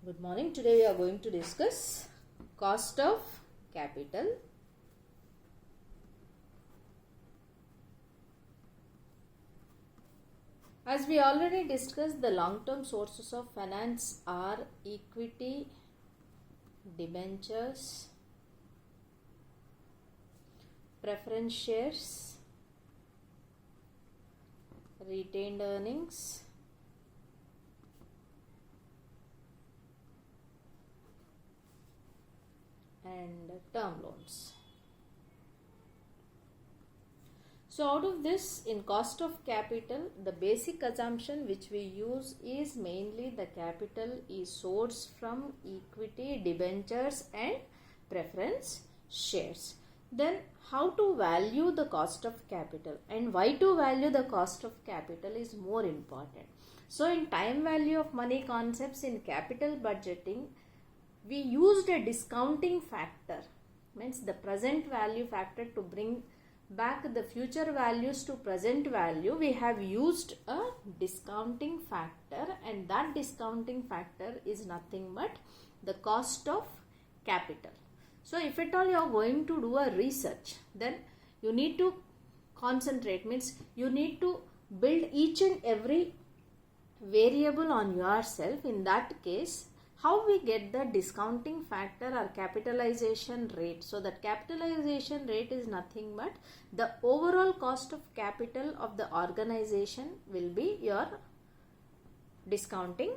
Good morning. Today we are going to discuss cost of capital. As we already discussed, the long-term sources of finance are equity, debentures, preference shares, retained earnings, and term loans. So out of this, in cost of capital, the basic assumption which we use is mainly the capital is sourced from equity, debentures and preference shares. Then how to value the cost of capital and why to value the cost of capital is more important. So in time value of money concepts in capital budgeting, we used a discounting factor, means the present value factor to bring back the future values to present value. We have used a discounting factor, and that discounting factor is nothing but the cost of capital. So if at all you are going to do a research, then you need to concentrate, means you need to build each and every variable on yourself. In that case, how we get the discounting factor or capitalization rate? So that capitalization rate is nothing but the overall cost of capital of the organization will be your discounting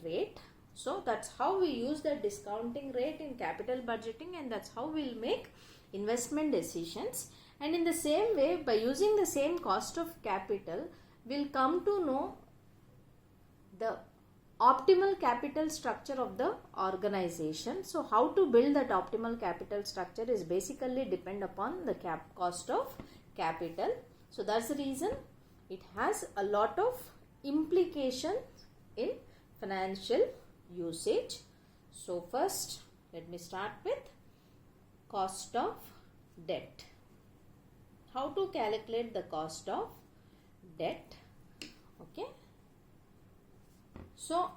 rate. So that's how we use the discounting rate in capital budgeting, and that's how we'll make investment decisions. And in the same way, by using the same cost of capital, we'll come to know the optimal capital structure of the organization. So how to build that optimal capital structure is basically depend upon the cost of capital. So that's the reason it has a lot of implications in financial usage. So first, let me start with cost of debt. How to calculate the cost of debt? Okay. So,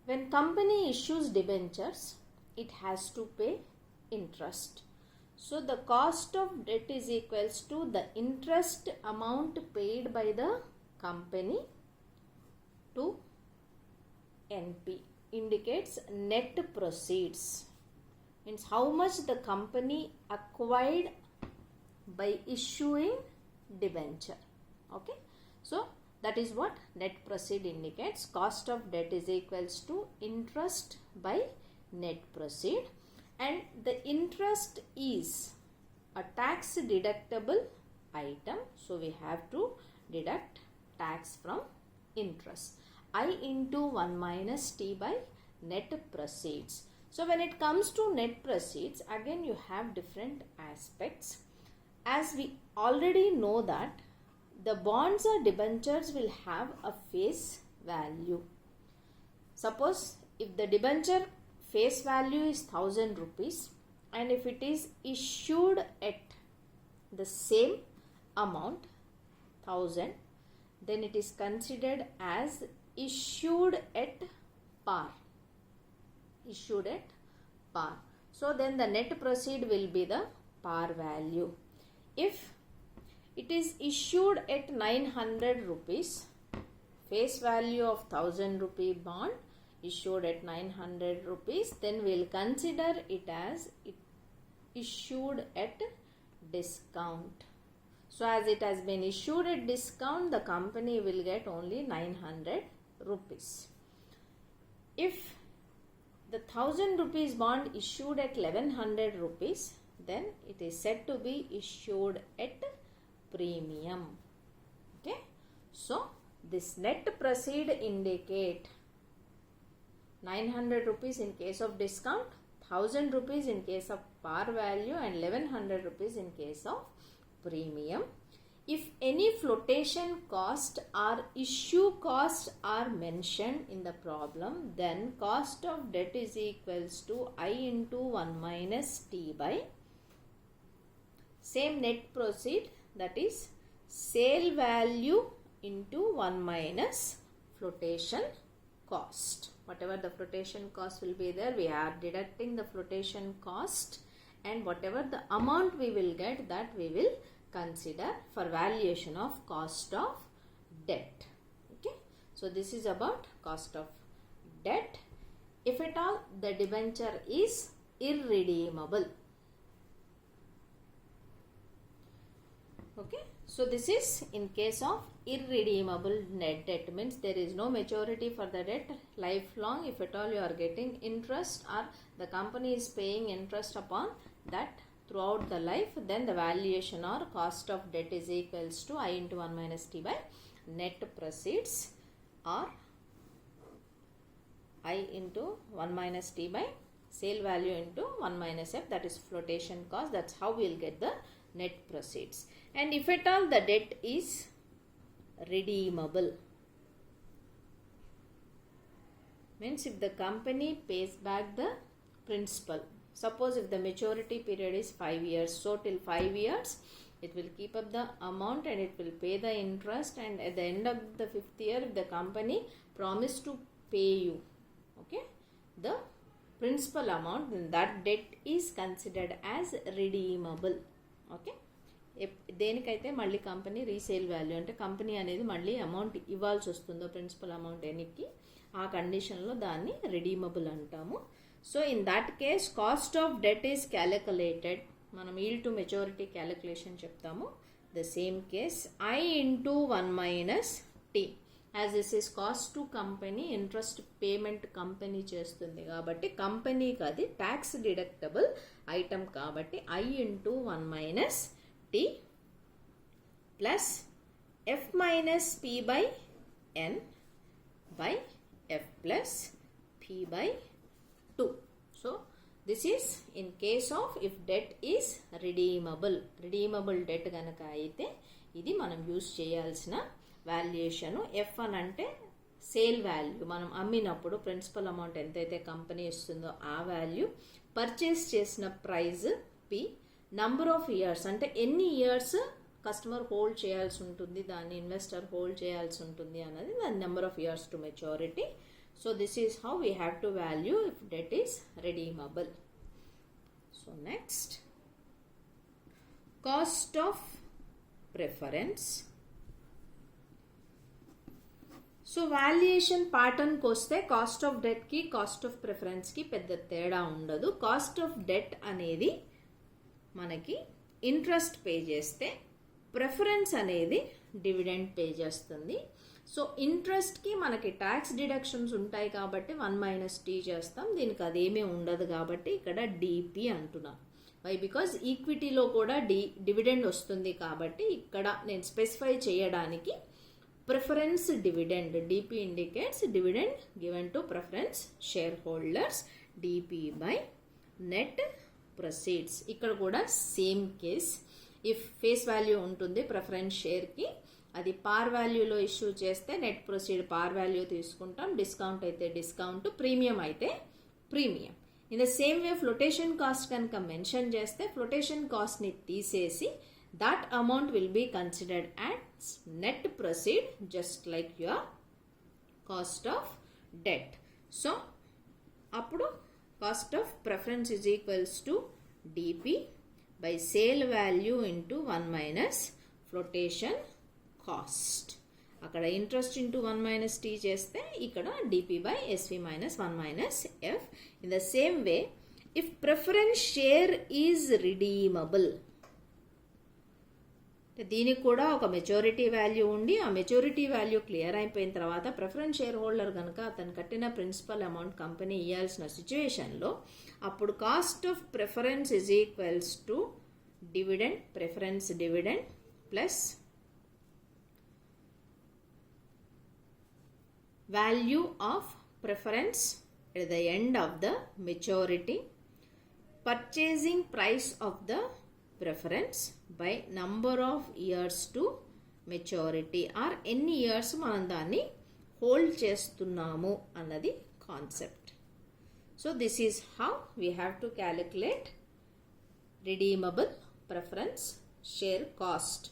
when company issues debentures, it has to pay interest. So, the cost of debt is equals to the interest amount paid by the company to NP. Indicates net proceeds. Means how much the company acquired by issuing debenture. Okay. So, that is what net proceed indicates. Cost of debt is equals to interest by net proceed, and the interest is a tax deductible item. So we have to deduct tax from interest. I into 1 minus T by net proceeds. So when it comes to net proceeds, again you have different aspects. As we already know that the bonds or debentures will have a face value. Suppose if the debenture face value is 1000 rupees, and if it is issued at the same amount 1000, then it is considered as issued at par. Issued at par. So then the net proceed will be the par value. If it is issued at 900 rupees, face value of 1000 rupee bond issued at 900 rupees, then we will consider it as issued at discount. So as it has been issued at discount, the company will get only 900 rupees. If the 1000 rupees bond issued at 1100 rupees, then it is said to be issued at premium. Okay. So this net proceed indicate 900 rupees in case of discount, 1000 rupees in case of par value, and 1100 rupees in case of premium. If any flotation cost or issue cost are mentioned in the problem, then cost of debt is equals to I into 1 minus T by same net proceed, that is sale value into 1 minus flotation cost. Whatever the flotation cost will be there, we are deducting the flotation cost, and whatever the amount we will get, that we will consider for valuation of cost of debt. Okay, so this is about cost of debt. If at all the debenture is irredeemable. Okay, so this is in case of irredeemable net debt, means there is no maturity for the debt, lifelong. If at all you are getting interest or the company is paying interest upon that throughout the life, then the valuation or cost of debt is equals to I into 1 minus T by net proceeds, or I into 1 minus T by sale value into 1 minus F, that is flotation cost. That's how we will get the net proceeds. And if at all the debt is redeemable, means if the company pays back the principal, suppose if the maturity period is 5 years, so till 5 years it will keep up the amount and it will pay the interest, and at the end of the 5th year, if the company promised to pay you, okay, the principal amount, then that debt is considered as redeemable. Okay, దేనికైతే మళ్ళీ company resale value అంటే company అనేది మళ్ళీ amount ఇవ్వాల్సి వస్తుందో principal amount ఎన్నికి, ఆ కండిషన్లో దాన్ని redeemable అంటాము. So in that case cost of debt is calculated, మనం ఈల్డ్ టు మెచ్యూరిటీ క్యాలిక్యులేషన్ చెప్తాము. The same case I into 1 minus T, as this is cost to company, interest payment company చేస్తుంది కాబట్టి కంపెనీకి అది ట్యాక్స్ డిడక్టబుల్ ఐటమ్ కాబట్టి I into 1 minus T plus F minus P by N by F plus P by 2. So this is in case of if debt is redeemable. Redeemable debt ganaka aithe ఇది మనం use చేయాల్సిన valuation. F అని అంటే sale value, మనం అమ్మినప్పుడు principal amount ఎంతైతే company ఇస్తుందో ఆ వాల్యూ, పర్చేస్ చేసిన praise P, number of years అంటే ఎన్ని ఇయర్స్ కస్టమర్ హోల్డ్ చేయాల్సి ఉంటుంది, దాన్ని ఇన్వెస్టర్ హోల్డ్ చేయాల్సి ఉంటుంది అన్నది దాని number of years to maturity. So this is how we have to value if debt is redeemable. So next cost of preference. So valuation ప్యాటర్న్కి వస్తే కాస్ట్ ఆఫ్ డెట్కి కాస్ట్ ఆఫ్ ప్రిఫరెన్స్కి పెద్ద తేడా ఉండదు. కాస్ట్ ఆఫ్ డెట్ అనేది మనకి interest pay చేస్తే, ప్రిఫరెన్స్ అనేది డివిడెండ్ పే చేస్తుంది. సో ఇంట్రెస్ట్కి మనకి ట్యాక్స్ డిడక్షన్స్ ఉంటాయి కాబట్టి 1 మైనస్ టీ చేస్తాం, దీనికి అదేమీ ఉండదు కాబట్టి ఇక్కడ డిపి అంటున్నాం. వై? బికాజ్ ఈక్విటీలో కూడా డివిడెండ్ వస్తుంది కాబట్టి ఇక్కడ నేను స్పెసిఫై చేయడానికి preference dividend, DP indicates dividend given to preference share holders, DP by net proceeds. ఇక్కడ కూడా same case, if face value ఉంటుంది ప్రిఫరెన్స్ షేర్కి, అది పార్ వాల్యూలో ఇష్యూ చేస్తే నెట్ ప్రొసీడ్ పార్ వాల్యూ తీసుకుంటాం, డిస్కౌంట్ అయితే డిస్కౌంట్, ప్రీమియం అయితే premium. In the same way flotation cost కనుక మెన్షన్ చేస్తే ఫ్లోటేషన్ కాస్ట్ని తీసేసి that amount will be considered as net proceed, just like your cost of debt. So appudu cost of preference is equals to dp by sale value into 1 minus flotation cost. అక్కడ interest into 1 minus T చేస్తే ఇక్కడ DP by SV minus 1 minus F. In the same way if preference share is redeemable, దీనికి కూడా ఒక maturity value ఉండి ఆ maturity value clear అయిపోయిన తర్వాత ప్రిఫరెన్స్ షేర్ హోల్డర్ కనుక అతను కట్టిన ప్రిన్సిపల్ అమౌంట్ కంపెనీ ఇవ్వాల్సిన సిచ్యువేషన్లో అప్పుడు cost of preference is equals to dividend, preference dividend plus value of preference at the end of the maturity, purchasing price of the preference by number of years to maturity, or ఎన్ని years మనం దాన్ని hold చేస్తున్నాము అన్నది concept. So this is how we have to calculate redeemable preference share cost.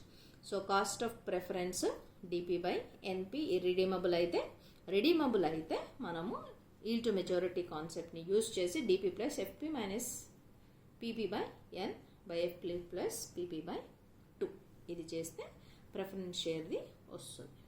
So cost of preference DP by NP, irredeemable అయితే redeemable అయితే మనము yield to maturity కాన్సెప్ట్ని use చేసి DP plus FP minus PP by N by F plus PP by 2 ఇది చేస్తే preference షేర్ది వస్తుంది.